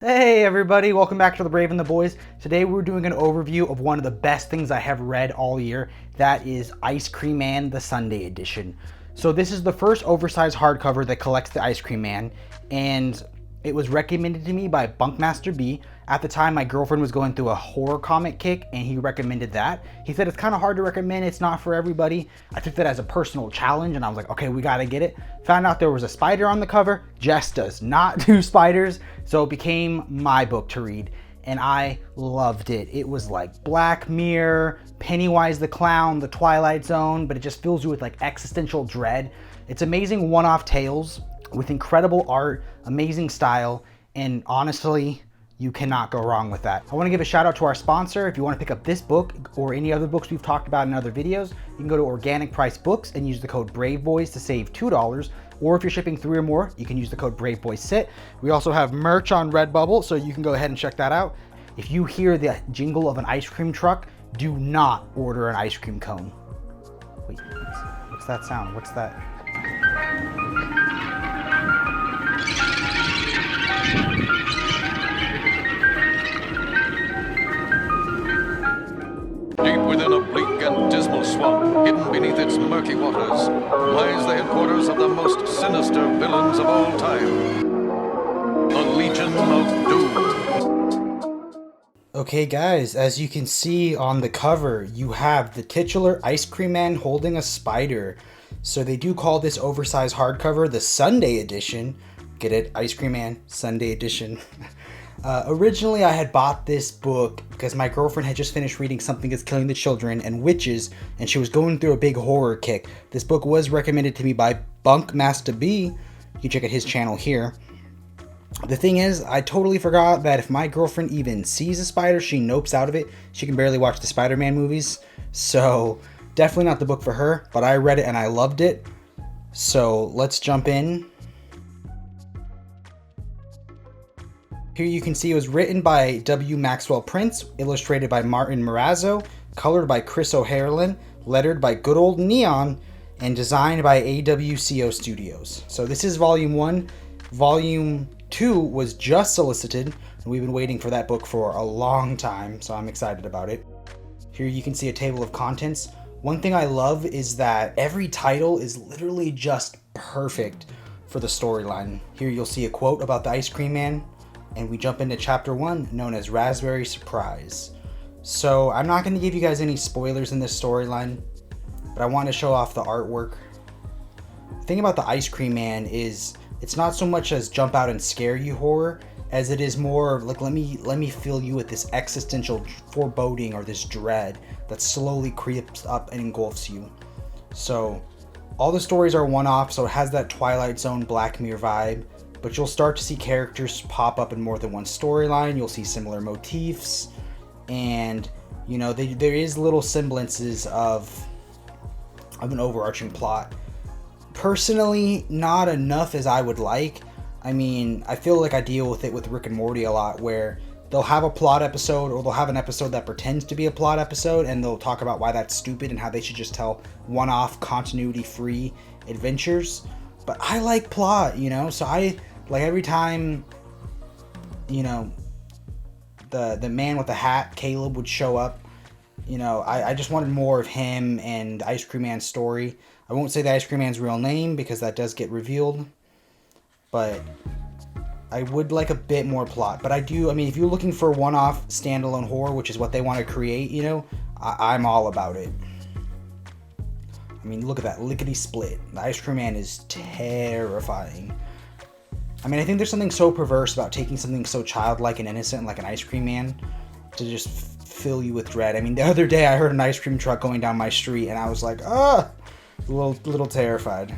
Hey everybody, welcome back to the Brave and the Boys. Today we're doing an overview of one of the best things I have read all year. That is Ice Cream Man, the Sundae edition. So this is the first oversized hardcover that collects the Ice Cream Man, and it was recommended to me by Bunkmaster B. At the time, my girlfriend was going through a horror comic kick, and he recommended that. He said it's kind of hard to recommend, it's not for everybody. I took that as a personal challenge, and I was like, okay, we gotta get it. Found out there was a spider on the cover. Jess does not do spiders, so it became my book to read, and I loved it. It was like Black Mirror, Pennywise the Clown, The Twilight Zone, but it just fills you with like existential dread. It's amazing one-off tales with incredible art, amazing style, and honestly, you cannot go wrong with that. I want to give a shout out to our sponsor. If you want to pick up this book or any other books we've talked about in other videos, you can go to Organic Price Books and use the code Braveboys to save $2. Or if you're shipping 3 or more, you can use the code Braveboyssit. We also have merch on Redbubble, so you can go ahead and check that out. If you hear the jingle of an ice cream truck, do not order an ice cream cone. Wait, what's that sound? What's that? Deep within a bleak and dismal swamp, hidden beneath its murky waters, lies the headquarters of the most sinister villains of all time, the Legion of Doom. Okay guys, as you can see on the cover, you have the titular Ice Cream Man holding a spider. So they do call this oversized hardcover the Sundae edition. Get it? Ice Cream Man, Sundae edition. Originally, I had bought this book because my girlfriend had just finished reading Something That's Killing the Children and Witches, and she was going through a big horror kick. This book was recommended to me by Bunkmaster B. You can check out his channel here. The thing is, I totally forgot that if my girlfriend even sees a spider, she nopes out of it. She can barely watch the Spider-Man movies, so definitely not the book for her, but I read it and I loved it. So let's jump in. Here you can see it was written by W. Maxwell Prince, illustrated by Martin Morazzo, colored by Chris O'Harlan, lettered by Good Old Neon, and designed by AWCO Studios. So this is volume 1. Volume 2 was just solicited, and we've been waiting for that book for a long time, so I'm excited about it. Here you can see a table of contents. One thing I love is that every title is literally just perfect for the storyline. Here you'll see a quote about the Ice Cream Man, and we jump into chapter 1, known as Raspberry Surprise. So I'm not going to give you guys any spoilers in this storyline, but I want to show off the artwork. The thing about the Ice Cream Man is it's not so much as jump out and scare you horror, as it is more of like let me fill you with this existential foreboding or this dread that slowly creeps up and engulfs you. So all the stories are one-off, so it has that Twilight Zone Black Mirror vibe, but you'll start to see characters pop up in more than one storyline. You'll see similar motifs, and you know there is little semblances of an overarching plot. Personally, not enough as I would like. I mean, I feel like I deal with it with Rick and Morty a lot, where they'll have a plot episode, or they'll have an episode that pretends to be a plot episode, and they'll talk about why that's stupid and how they should just tell one-off continuity-free adventures. But I like plot, you know, so I like every time, you know, the man with the hat, Caleb, would show up, you know, I just wanted more of him and Ice Cream Man's story. I won't say the Ice Cream Man's real name because that does get revealed, but I would like a bit more plot. But I mean, if you're looking for one-off standalone horror, which is what they want to create, you know, I'm all about it. I mean, look at that lickety split. The Ice Cream Man is terrifying. I mean, I think there's something so perverse about taking something so childlike and innocent like an Ice Cream Man to just fill you with dread. I mean, the other day I heard an ice cream truck going down my street and I was like, a little terrified.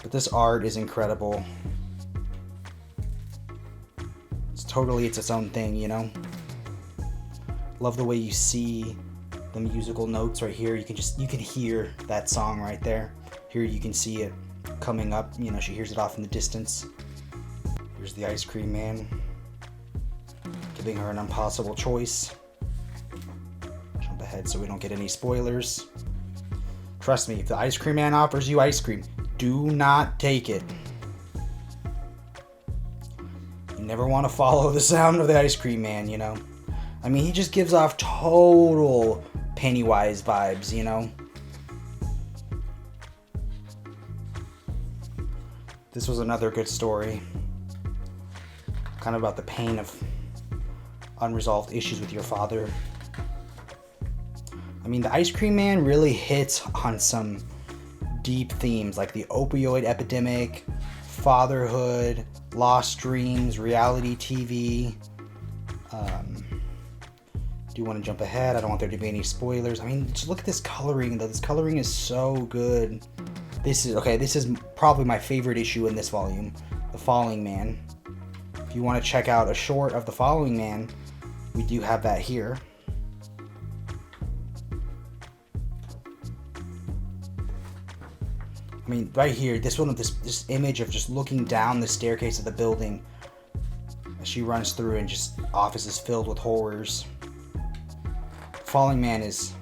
But this art is incredible. It's its own thing, you know? Love the way you see the musical notes right here. You can hear that song right there. Here you can see it coming up. You know, she hears it off in the distance. Here's the Ice Cream Man giving her an impossible choice. Jump ahead so we don't get any spoilers. Trust me, if the Ice Cream Man offers you ice cream, do not take it. never want to follow the sound of the ice cream man, you know? I mean, he just gives off total Pennywise vibes, you know? This was another good story. Kind of about the pain of unresolved issues with your father. I mean, the Ice Cream Man really hits on some deep themes like the opioid epidemic, fatherhood, lost dreams, reality TV. Do you want to jump ahead? I don't want there to be any spoilers. I mean, just look at this coloring though. This coloring is so good. This is probably my favorite issue in this volume, The Falling Man. If you want to check out a short of The Falling Man, we do have that here. I mean, right here, this image of just looking down the staircase of the building as she runs through and just office is filled with horrors. Falling Man is...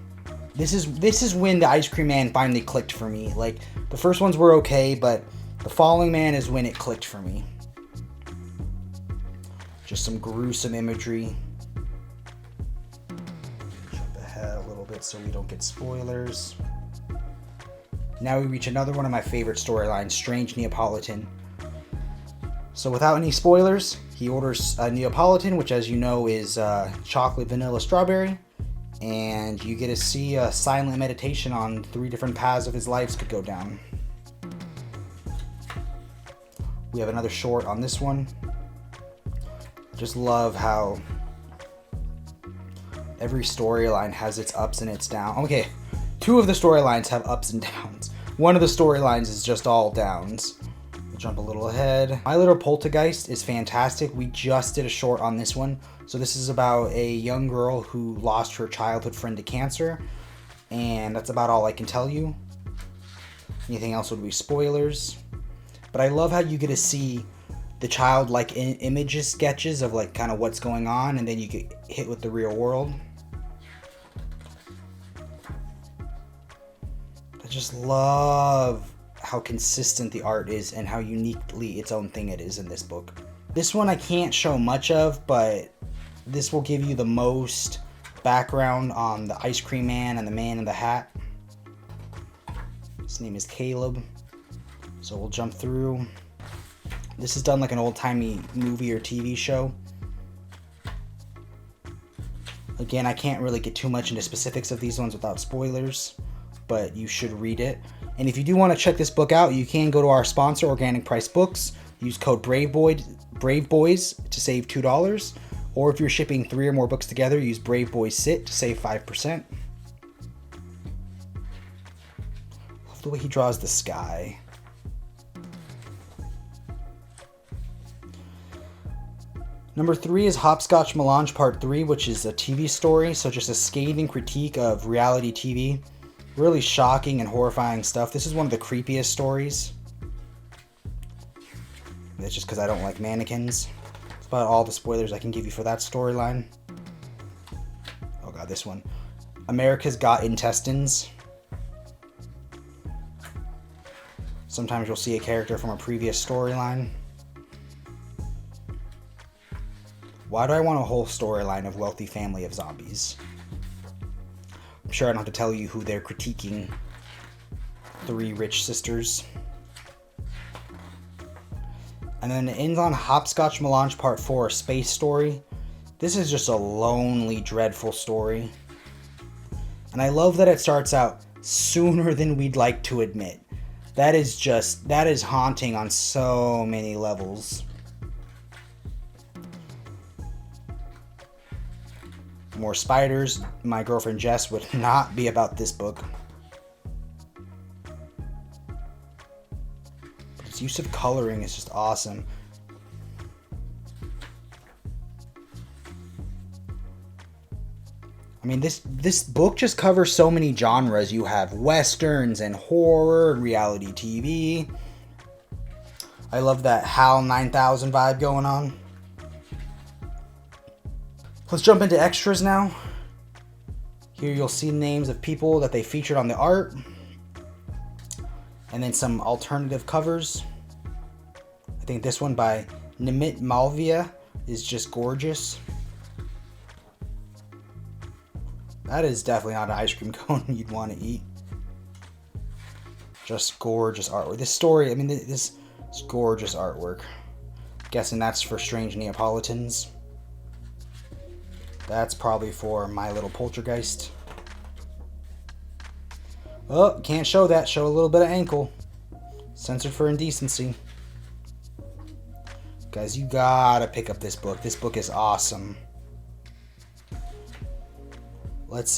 This is when the Ice Cream Man finally clicked for me. Like, the first ones were okay, but The Falling Man is when it clicked for me. Just some gruesome imagery. Jump ahead a little bit so we don't get spoilers. Now we reach another one of my favorite storylines, Strange Neapolitan. So without any spoilers, he orders a Neapolitan, which as you know is chocolate, vanilla, strawberry. And you get to see a silent meditation on 3 different paths of his lives could go down. We have another short on this one. Just love how every storyline has its ups and its downs. Okay, 2 of the storylines have ups and downs. One of the storylines is just all downs. We'll jump a little ahead. My Little Poltergeist is fantastic. We just did a short on this one. So this is about a young girl who lost her childhood friend to cancer. And that's about all I can tell you. Anything else would be spoilers. But I love how you get to see the childlike images, sketches of like kind of what's going on. And then you get hit with the real world. I just love how consistent the art is and how uniquely its own thing it is in this book. This one I can't show much of, but this will give you the most background on the Ice Cream Man and the Man in the Hat. His name is Caleb. So we'll jump through. This is done like an old-timey movie or TV show. Again, I can't really get too much into specifics of these ones without spoilers, but you should read it. And if you do want to check this book out, you can go to our sponsor, Organic Price Books. Use code Braveboys to save $2. Or if you're shipping 3 or more books together, use Braveboyssit to save 5%. Love the way he draws the sky. Number 3 is Hopscotch Melange Part 3, which is a TV story. So just a scathing critique of reality TV. Really shocking and horrifying stuff. This is one of the creepiest stories. That's just because I don't like mannequins. That's about all the spoilers I can give you for that storyline. Oh god, this one. America's Got Intestines. Sometimes you'll see a character from a previous storyline. Why do I want a whole storyline of wealthy family of zombies? I'm sure I don't have to tell you who they're critiquing. 3 rich sisters. And then it ends on Hopscotch Melange Part 4, a space story. This is just a lonely, dreadful story. And I love that it starts out sooner than we'd like to admit. That is haunting on so many levels. More spiders. My girlfriend Jess would not be about this book. Its use of coloring is just awesome. I mean, this book just covers so many genres. You have westerns and horror and reality TV. I love that HAL 9000 vibe going on. Let's jump into extras now. Here you'll see names of people that they featured on the art. And then some alternative covers. I think this one by Nimit Malvia is just gorgeous. That is definitely not an ice cream cone you'd want to eat. Just gorgeous artwork. This story, I mean, this is gorgeous artwork. Guessing that's for Strange Neapolitans. That's probably for My Little Poltergeist. Oh, can't show that. Show a little bit of ankle. Censored for indecency. Guys, you gotta pick up this book. This book is awesome. Let's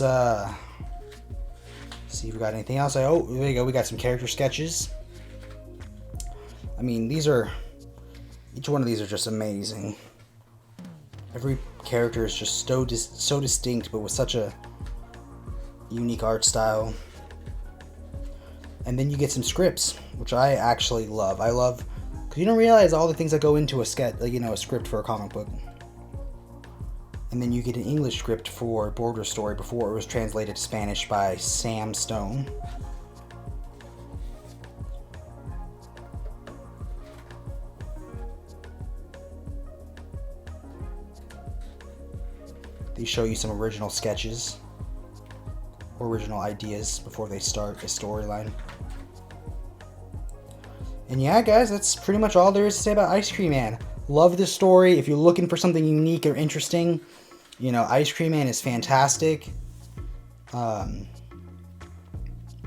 see if we got anything else. Oh, there you go. We got some character sketches. I mean, each one of these are just amazing. Every character is just so distinct, but with such a unique art style. And then you get some scripts, which I actually love. I love, because you don't realize all the things that go into a sketch, like, a script for a comic book. And then you get an English script for Border Story before it was translated to Spanish by Sam Stone. They show you some original sketches, original ideas before they start a storyline. And yeah, guys, that's pretty much all there is to say about Ice Cream Man. Love this story. If you're looking for something unique or interesting, Ice Cream Man is fantastic.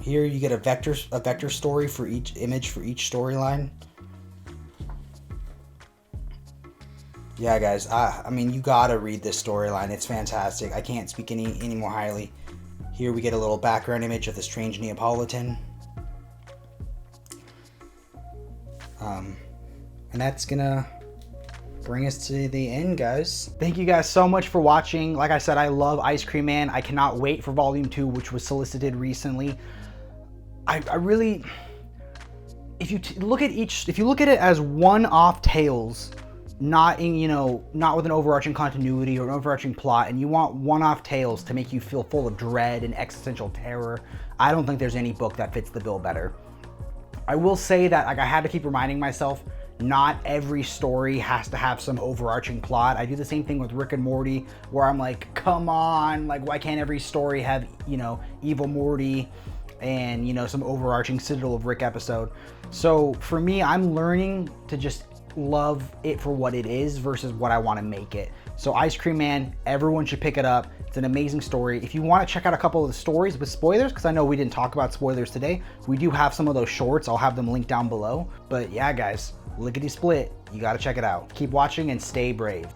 Here you get a vector story for each image for each storyline. Yeah, guys, I mean, you gotta read this storyline. It's fantastic. I can't speak any more highly. Here we get a little background image of the Strange Neapolitan. And that's gonna bring us to the end, guys. Thank you guys so much for watching. Like I said, I love Ice Cream Man. I cannot wait for Volume 2, which was solicited recently. I really, if you look at it as one-off tales, not with an overarching continuity or an overarching plot, and you want one-off tales to make you feel full of dread and existential terror, I don't think there's any book that fits the bill better. I will say that, I had to keep reminding myself, not every story has to have some overarching plot. I do the same thing with Rick and Morty, where I'm like, come on, why can't every story have, Evil Morty and, some overarching Citadel of Rick episode? So for me, I'm learning to just love it for what it is versus what I want to make it. So Ice Cream Man, everyone should pick it up. It's an amazing story. If you want to check out a couple of the stories with spoilers, because I know we didn't talk about spoilers today, we do have some of those shorts. I'll have them linked down below. But yeah, guys, lickety split. You got to check it out. Keep watching and stay brave.